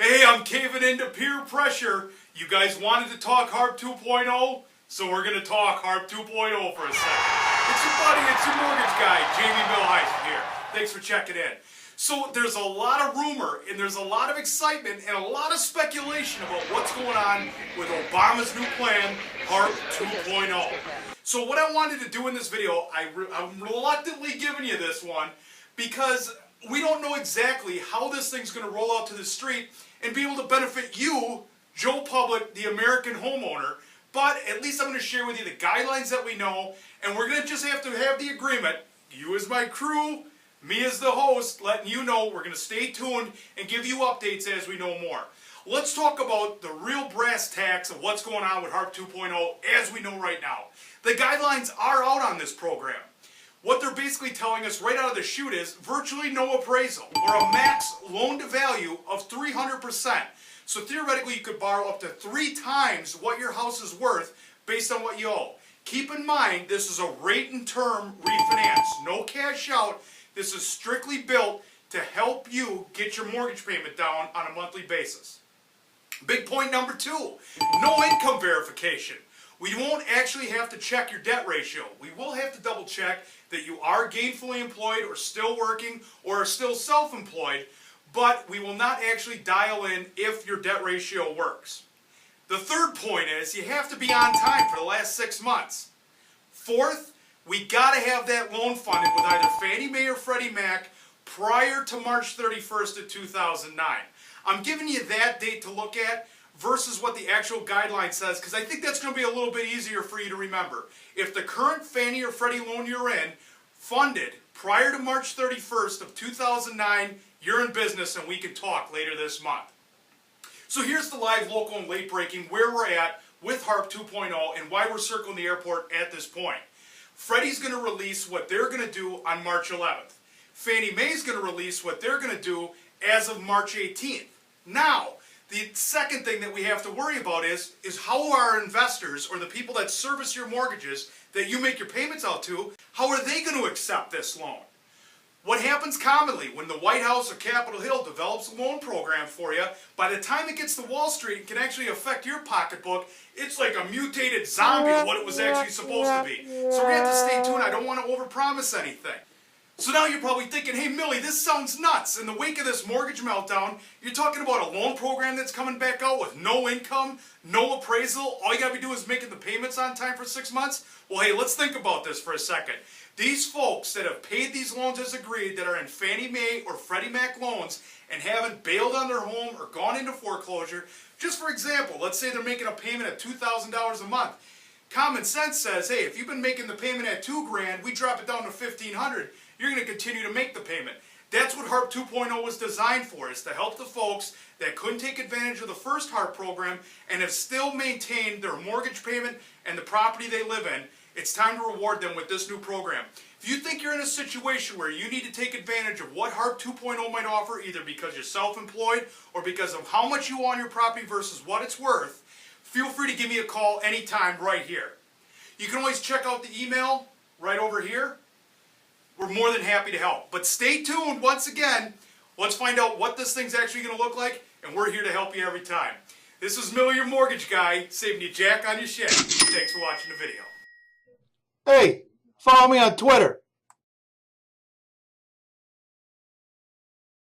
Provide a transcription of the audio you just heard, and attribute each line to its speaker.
Speaker 1: Hey, I'm caving into peer pressure. You guys wanted to talk Harp 2.0, so we're going to talk Harp 2.0 for a second. It's your buddy, it's your mortgage guy, Jamie Millheisen here. Thanks for checking in. So there's a lot of rumor, and there's a lot of excitement, and a lot of speculation about what's going on with Obama's new plan, Harp 2.0. So what I wanted to do in this video, I'm reluctantly giving you this one, because we don't know exactly how this thing's going to roll out to the street and be able to benefit you, Joe Public, the American homeowner. But at least I'm going to share with you the guidelines that we know, and we're going to just have to have the agreement, you as my crew, me as the host, letting you know we're going to stay tuned and give you updates as we know more. Let's talk about the real brass tacks of what's going on with Harp 2.0 as we know right now. The guidelines are out on this program. What they're basically telling us right out of the chute is virtually no appraisal, or a max loan to value of 300%. So theoretically you could borrow up to 3 times what your house is worth based on what you owe. Keep in mind this is a rate and term refinance, no cash out. This is strictly built to help you get your mortgage payment down on a monthly basis. Big point number 2, no income verification. We won't actually have to check your debt ratio. We will have to double check that you are gainfully employed or still working or are still self-employed, but we will not actually dial in if your debt ratio works. The third point is you have to be on time for the last 6 months. Fourth, we got to have that loan funded with either Fannie Mae or Freddie Mac prior to March 31st of 2009. I'm giving you that date to look at versus what the actual guideline says, because I think that's going to be a little bit easier for you to remember. If the current Fannie or Freddie loan you're in funded prior to March 31st of 2009, you're in business and we can talk later this month. So here's the live, local, and late breaking where we're at with Harp 2.0 and why we're circling the airport at this point. Freddie's going to release what they're going to do on March 11th. Fannie Mae's going to release what they're going to do as of March 18th. Now, the second thing that we have to worry about is how our investors, or the people that service your mortgages that you make your payments out to, how are they going to accept this loan? What happens commonly when the White House or Capitol Hill develops a loan program for you, by the time it gets to Wall Street and can actually affect your pocketbook, it's like a mutated zombie of what it was actually supposed to be. So we have to stay tuned. I don't want to overpromise anything. So now you're probably thinking, hey Millie, this sounds nuts. In the wake of this mortgage meltdown, you're talking about a loan program that's coming back out with no income, no appraisal, all you gotta be doing is making the payments on time for 6 months? Well, hey, let's think about this for a second. These folks that have paid these loans as agreed, that are in Fannie Mae or Freddie Mac loans and haven't bailed on their home or gone into foreclosure, just for example, let's say they're making a payment of $2,000 a month. Common sense says, hey, if you've been making the payment at $2,000, we drop it down to $1,500. You're going to continue to make the payment. That's what Harp 2.0 was designed for, is to help the folks that couldn't take advantage of the first Harp program and have still maintained their mortgage payment and the property they live in. It's time to reward them with this new program. If you think you're in a situation where you need to take advantage of what Harp 2.0 might offer, either because you're self-employed or because of how much you own your property versus what it's worth, feel free to give me a call anytime right here. You can always check out the email right over here. We're more than happy to help. But stay tuned once again. Let's find out what this thing's actually going to look like, and we're here to help you every time. This is Millie, your mortgage guy, saving you jack on your shit. Thanks for watching the video.
Speaker 2: Hey, follow me on Twitter